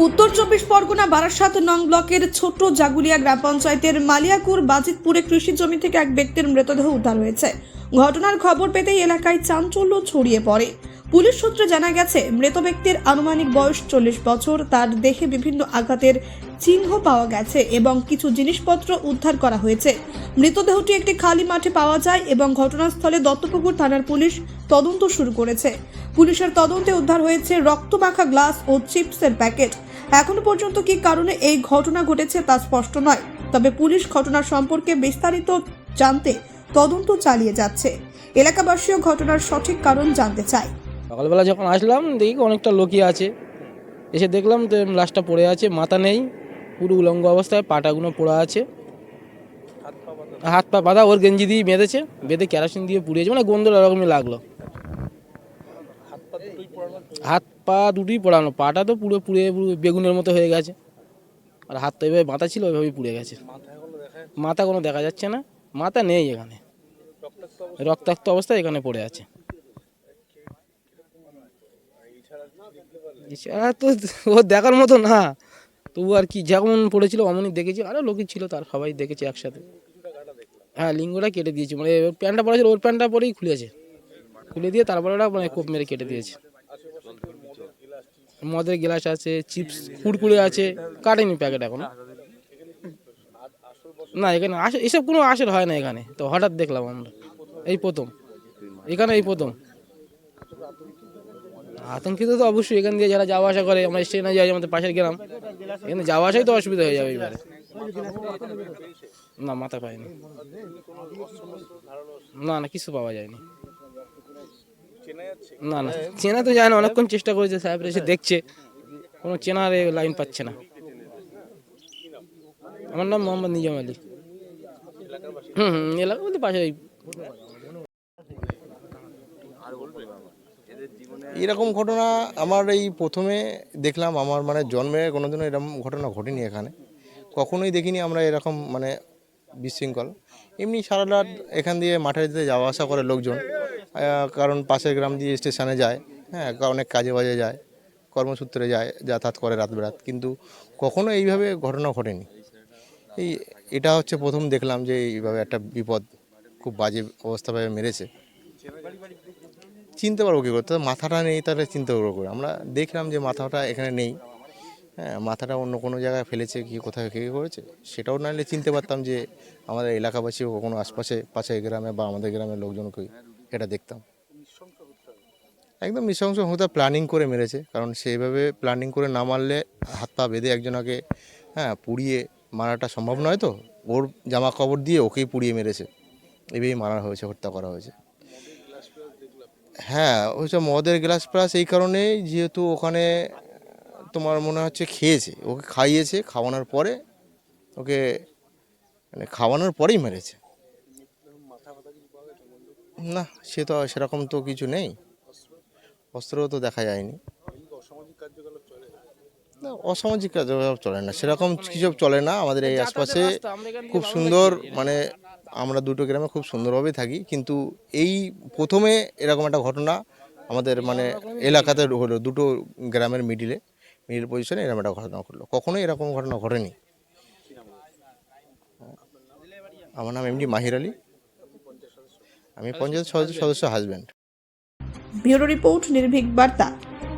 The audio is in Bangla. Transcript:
উত্তর চব্বিশ পরগনা বারাসাত নং ব্লকের ছোট জাগুলিয়া গ্রাম পঞ্চায়েতের মালিয়াকুর বাজিতপুরে কৃষি জমি থেকে এক ব্যক্তির মৃতদেহ উদ্ধার হয়েছে। ঘটনার খবর পেতেই এলাকায় চাঞ্চল্য ছড়িয়ে পড়ে। পুলিশ সূত্রে জানা গেছে, মৃত ব্যক্তির আনুমানিক বয়স 40 বছর। তার দেহে বিভিন্ন আঘাতের চিহ্ন পাওয়া গেছে এবং কিছু জিনিসপত্র উদ্ধার করা হয়েছে। মৃতদেহটি একটি খালি মাঠে পাওয়া যায় এবং ঘটনাস্থলে দত্তপুকুর থানার পুলিশ তদন্ত শুরু করেছে। পুলিশের তদন্তে উদ্ধার হয়েছে রক্তমাখা গ্লাস ও চিপসের প্যাকেট। এখনো পর্যন্ত কি কারণে এই ঘটনা ঘটেছে তা স্পষ্ট নয়, তবে পুলিশ ঘটনার সম্পর্কে বিস্তারিত জানতে তদন্ত চালিয়ে যাচ্ছে। এলাকাবাসীও ঘটনার সঠিক কারণ জানতে চায়। সকালবেলা যখন আসলাম দেখি অনেকটা লোকই আছে, এসে দেখলাম তো লাশটা পড়ে আছে, মাথা নেই, পুরো উলঙ্গ অবস্থায়, পাটাগুলো পোড়া আছে, হাত পা বাঁধা, ওর গেঞ্জি দিয়ে বেঁধেছে, বেঁধে কেরোসিন দিয়ে পুড়িয়েছে, মানে গন্ধ এরকমই লাগলো। হাত পা দুটোই পোড়ানো, পাটা তো পুরো পুড়ে বেগুনের মতো হয়ে গেছে, আর হাতটা এভাবে বাঁধা ছিল, ওইভাবেই পুড়ে গেছে। মাথা কোনো দেখা যাচ্ছে না, মাথা নেই এখানে, রক্তাক্ত অবস্থায় এখানে পড়ে আছে। এছাড়া তো ও দেখার মতো না, তবু আর কি যেমন পড়েছিল অমনই দেখেছি, আরও লোকই ছিল, তার সবাই দেখেছি একসাথে। হ্যাঁ, লিঙ্গটা কেটে দিয়েছি, মানে প্যান্টটা পড়েছিল, ওর প্যান্টটা পরেই খুলেছে, খুলে দিয়ে তারপরে ওরা মানে কোপ মেরে কেটে দিয়েছে। মদের গ্লাস আছে, চিপস কুড়কুড়ে আছে, কাটেনি প্যাকেট এখনো। না, এখানে এসব কোনো আসর হয় না এখানে, তো হঠাৎ দেখলাম আমরা এই প্রথম, এখানে এই প্রথম। আতঙ্কিত তো অবশ্যই, এখান দিয়ে যারা যাওয়া আসা করে, আমরা স্টেশনে যাই, আমাদের পাশের গ্রাম, এখানে যাওয়া আসাই তো অসুবিধা হয়ে যাবে এবারে। না, মাথা পায়নি, না না, কিছু পাওয়া যায়নি। না না, চেনা তো যায় না, অনেকক্ষণ চেষ্টা করেছে, সাহেব এসে দেখছে, কোনো চেনার লাইন পাচ্ছে না। আমার নাম মোহাম্মদ নিজাম আলী। এলাকা বলতে পাশে। এরকম ঘটনা আমার এই প্রথমে দেখলাম, আমার মানে জন্মে কোনোদিনও এরকম ঘটনা ঘটেনি এখানে, কখনোই দেখিনি আমরা এরকম মানে বিশৃঙ্খল। এমনি সারা রাত এখান দিয়ে মাঠে যেতে যাওয়া আসা করে লোকজন, কারণ পাশের গ্রাম দিয়ে স্টেশনে যায়, হ্যাঁ, অনেক কাজে বাজে যায়, কর্মসূত্রে যায়, যাতায়াত করে রাত বেরাত, কিন্তু কখনো এইভাবে ঘটনা ঘটেনি। এটা হচ্ছে প্রথম দেখলাম যে এইভাবে একটা বিপদ, খুব বাজে অবস্থাভাবে মেরেছে। চিনতে পারবো কী করতে, মাথাটা নেই, তাহলে চিনতে পারবো করে। আমরা দেখলাম যে মাথাটা এখানে নেই, হ্যাঁ, মাথাটা অন্য কোনো জায়গায় ফেলেছে, কি কোথায় কে করেছে সেটাও নাহলে চিনতে পারতাম যে আমাদের এলাকাবাসী ও কোনো আশপাশে পাশের গ্রামে বা আমাদের গ্রামের লোকজনকে এটা দেখতাম। একদম নৃশংস হতে প্ল্যানিং করে মেরেছে, কারণ সেইভাবে প্ল্যানিং করে না মারলে, হাত পা বেঁধে একজনকে হ্যাঁ পুড়িয়ে মারাটা সম্ভব নয়, তো ওর জামা কাপড় দিয়ে ওকেই পুড়িয়ে মেরেছে, এভাবেই মারা হয়েছে, হত্যা করা হয়েছে। হ্যাঁ, ওইসব মদের গ্লাস প্লাস এই কারণেই, যেহেতু ওখানে তোমার মনে হচ্ছে খেয়েছে, ওকে খাইয়েছে, খাওয়ানোর পরে ওকে মানে খাওয়ানোর পরেই মেরেছে। না, সে তো সেরকম তো কিছু নেই, অস্ত্রও তো দেখা যায়নি। না, অসামাজিক কার্যকলাপ চলে না, সেরকম কিছু চলে না আমাদের এই আশপাশে। খুব সুন্দর, মানে আমরা দুটো গ্রামে খুব সুন্দরভাবেই থাকি, কিন্তু এই প্রথমে এরকম একটা ঘটনা আমাদের মানে এলাকাতে হলো, দুটো গ্রামের মিডিল পজিশনে এরকম একটা ঘটনা ঘটলো, কখনোই এরকম ঘটনা ঘটেনি। আমার নাম এমডি মাহির আলী, আমি পঞ্চায়েত সদস্য হাজব্যান্ড। ব্যুরো রিপোর্ট, নির্ভীক বার্তা।